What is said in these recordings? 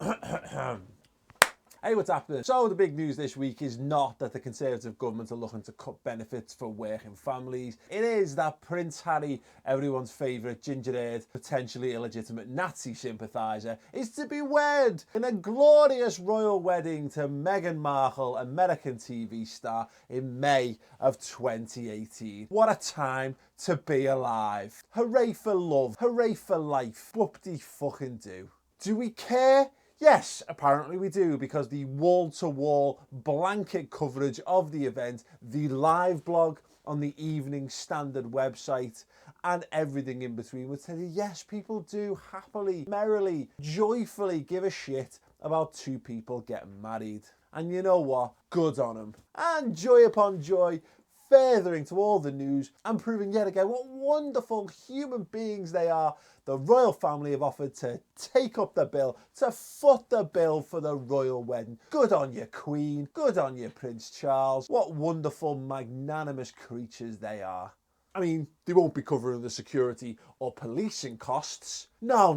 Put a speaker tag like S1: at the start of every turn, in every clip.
S1: Hey, what's happening? So the big news this week is not that the Conservative government are looking to cut benefits for working families. It is that Prince Harry, everyone's favourite ginger-haired, potentially illegitimate Nazi sympathiser, is to be wed in a glorious royal wedding to Meghan Markle, American TV star, in May of 2018. What a time to be alive. Hooray for love. Hooray for life. Whoop-de-fucking-do. Do we care? Yes, apparently we do, because the wall-to-wall blanket coverage of the event, the live blog on the Evening Standard website, and everything in between would tell you, yes, people do happily, merrily, joyfully give a shit about two people getting married. And you know what? Good on them. And joy upon joy, furthering to all the news and proving yet again what wonderful human beings they are. The royal family have offered to take up the bill, to foot the bill for the royal wedding. Good on you, Queen. Good on you, Prince Charles. What wonderful, magnanimous creatures they are. I mean, they won't be covering the security or policing costs. No.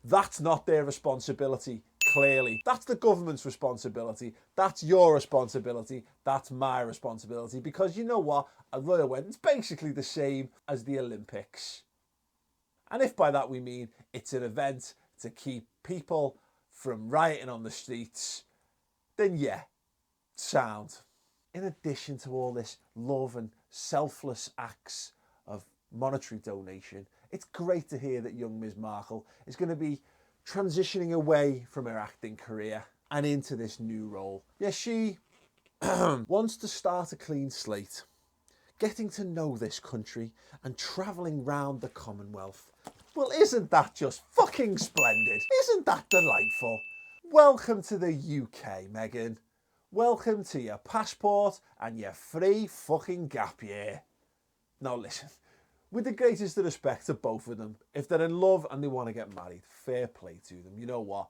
S1: That's not their responsibility. Clearly, that's the government's responsibility. That's your responsibility. That's my responsibility. Because you know what? A royal wedding's basically the same as the Olympics. And if by that we mean it's an event to keep people from rioting on the streets, then yeah, sound. In addition to all this love and selfless acts of monetary donation, it's great to hear that young Ms. Markle is going to be transitioning away from her acting career and into this new role. Yeah, she wants to start a clean slate, getting to know this country and travelling round the Commonwealth. Well, isn't that just fucking splendid? Isn't that delightful? Welcome to the UK, Meghan. Welcome to your passport and your free fucking gap year. Now listen, with the greatest of respect to both of them, if they're in love and they want to get married, fair play to them. You know what?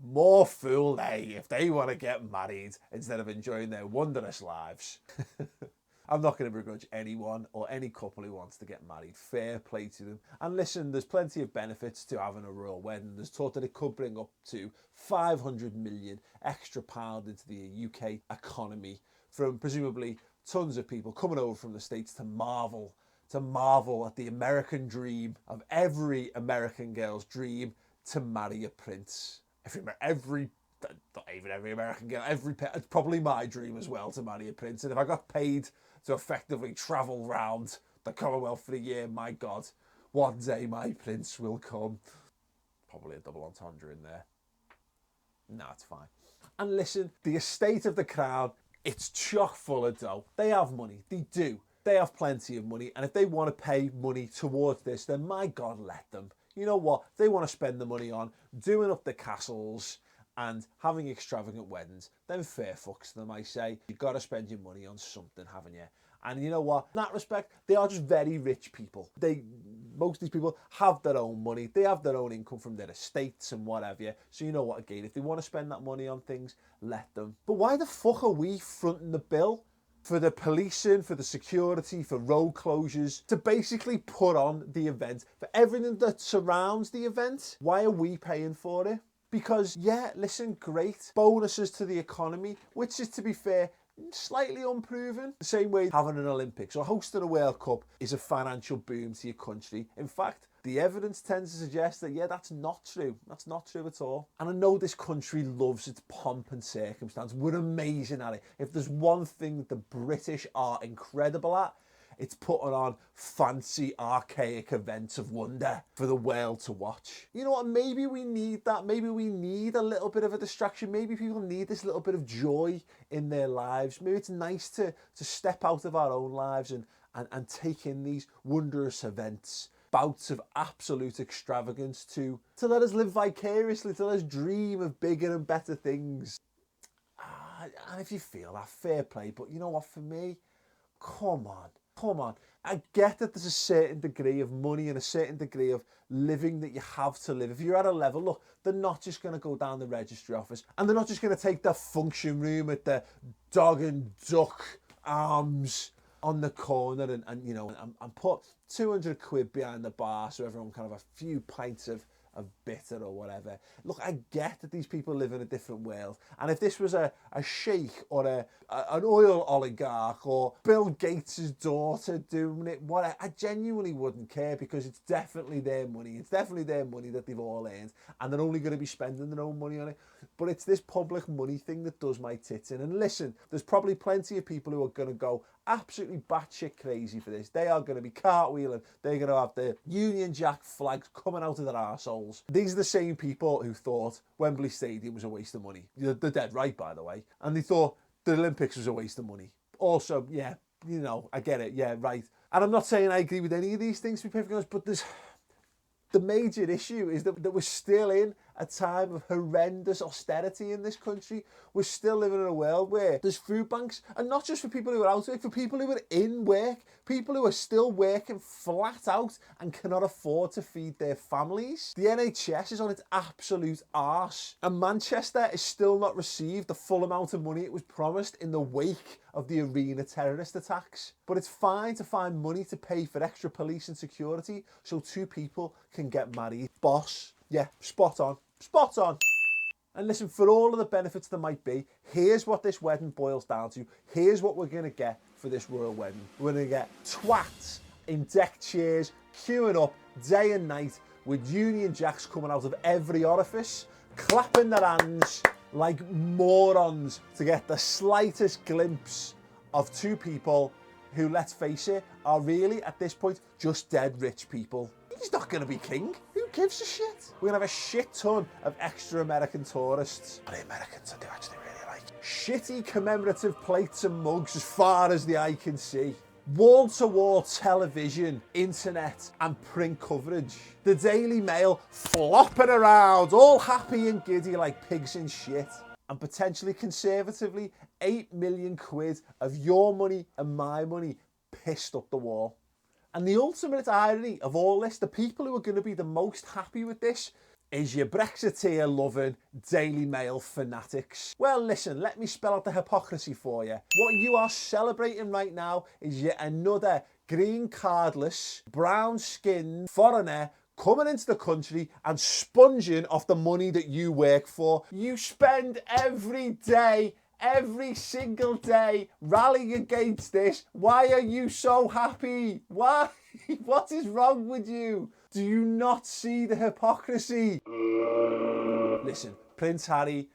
S1: More fool they if they want to get married instead of enjoying their wondrous lives. I'm not going to begrudge anyone or any couple who wants to get married. Fair play to them. And listen, there's plenty of benefits to having a royal wedding. There's talk that it could bring up to 500 million extra pound into the UK economy from presumably tons of people coming over from the States to marvel at the American dream of every American girl's dream to marry a prince. Not even every American girl, it's probably my dream as well to marry a prince. And if I got paid to effectively travel round the Commonwealth for a year, my God, one day my prince will come. Probably a double entendre in there. No, it's fine. And listen, the estate of the crown, it's chock full of dough. They have money, they do. They have plenty of money, and if they want to pay money towards this, then my God, let them. You know what? They want to spend the money on doing up the castles and having extravagant weddings, then fair fucks to them, I say. You've got to spend your money on something, haven't you? And you know what? In that respect, they are just very rich people. Most of these people have their own money. They have their own income from their estates and whatever. So you know what, again, if they want to spend that money on things, let them. But why the fuck are we fronting the bill? For the policing, for the security, for road closures, to basically put on the event, for everything that surrounds the event. Why are we paying for it? Because, yeah, listen, great. Bonuses to the economy, which is, to be fair, slightly unproven. The same way having an Olympics or hosting a World Cup is a financial boom to your country. In fact, the evidence tends to suggest that, yeah, that's not true. That's not true at all. And I know this country loves its pomp and circumstance. We're amazing at it. If there's one thing that the British are incredible at, it's putting on fancy, archaic events of wonder for the world to watch. You know what? Maybe we need that. Maybe we need a little bit of a distraction. Maybe people need this little bit of joy in their lives. Maybe it's nice to step out of our own lives and take in these wondrous events. Bouts of absolute extravagance to let us live vicariously, to let us dream of bigger and better things. And if you feel that, fair play. But you know what, for me, come on. I get that there's a certain degree of money and a certain degree of living that you have to live. If you're at a level, look, they're not just going to go down the registry office and they're not just going to take the function room at the Dog and Duck Arms on the corner and put 200 quid behind the bar so everyone can have a few pints of of bitter or whatever. Look, I get that these people live in a different world. And if this was a sheikh or an oil oligarch or Bill Gates' daughter doing it, I genuinely wouldn't care, because it's definitely their money. It's definitely their money that they've all earned, and they're only going to be spending their own money on it. But it's this public money thing that does my tits in. And listen, there's probably plenty of people who are going to go absolutely batshit crazy for this. They are going to be cartwheeling. They're going to have the Union Jack flags coming out of their arseholes. These are the same people who thought Wembley Stadium was a waste of money. They're dead right, by the way. And they thought the Olympics was a waste of money. Also, yeah, you know, I get it. Yeah, right. And I'm not saying I agree with any of these things, to be perfectly honest, but the major issue is that we're still in a time of horrendous austerity in this country. We're still living in a world where there's food banks, and not just for people who are out of work, for people who are in work, people who are still working flat out and cannot afford to feed their families. The NHS is on its absolute arse, and Manchester is still not received the full amount of money it was promised in the wake of the arena terrorist attacks. But it's fine to find money to pay for extra police and security so two people can get married. Boss. Yeah, spot on. Spot on. And listen, for all of the benefits there might be, here's what this wedding boils down to. Here's what we're going to get for this royal wedding. We're going to get twats in deck chairs, queuing up day and night with Union Jacks coming out of every orifice, clapping their hands like morons to get the slightest glimpse of two people who, let's face it, are really, at this point, just dead rich people. He's not going to be king. Who gives a shit? We're going to have a shit ton of extra American tourists. But the Americans, I do actually really like shitty commemorative plates and mugs as far as the eye can see. Wall-to-wall television, internet and print coverage. The Daily Mail flopping around, all happy and giddy like pigs in shit. And potentially conservatively, 8 million quid of your money and my money pissed up the wall. And the ultimate irony of all this, the people who are going to be the most happy with this, is your Brexiteer-loving Daily Mail fanatics. Well, listen, let me spell out the hypocrisy for you. What you are celebrating right now is yet another green cardless, brown-skinned foreigner coming into the country and sponging off the money that you work for. You spend every single day rallying against this. Why are you so happy? Why? What is wrong with you? Do you not see the hypocrisy? Listen, Prince Harry,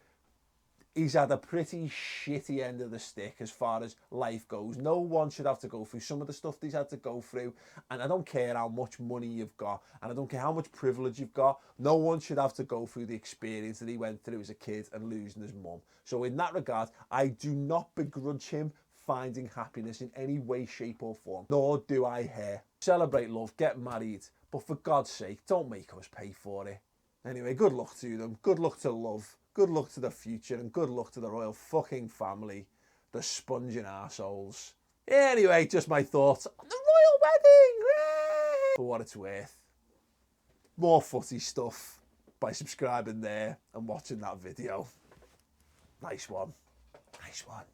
S1: he's had a pretty shitty end of the stick as far as life goes. No one should have to go through some of the stuff he's had to go through. And I don't care how much money you've got, and I don't care how much privilege you've got. No one should have to go through the experience that he went through as a kid and losing his mum. So in that regard, I do not begrudge him finding happiness in any way, shape or form. Nor do I here. Celebrate love, get married. But for God's sake, don't make us pay for it. Anyway, good luck to them. Good luck to love. Good luck to the future, and good luck to the royal fucking family, the sponging arseholes. Anyway, just my thoughts on the royal wedding. Yay! For what it's worth. More footy stuff by subscribing there and watching that video. Nice one. Nice one.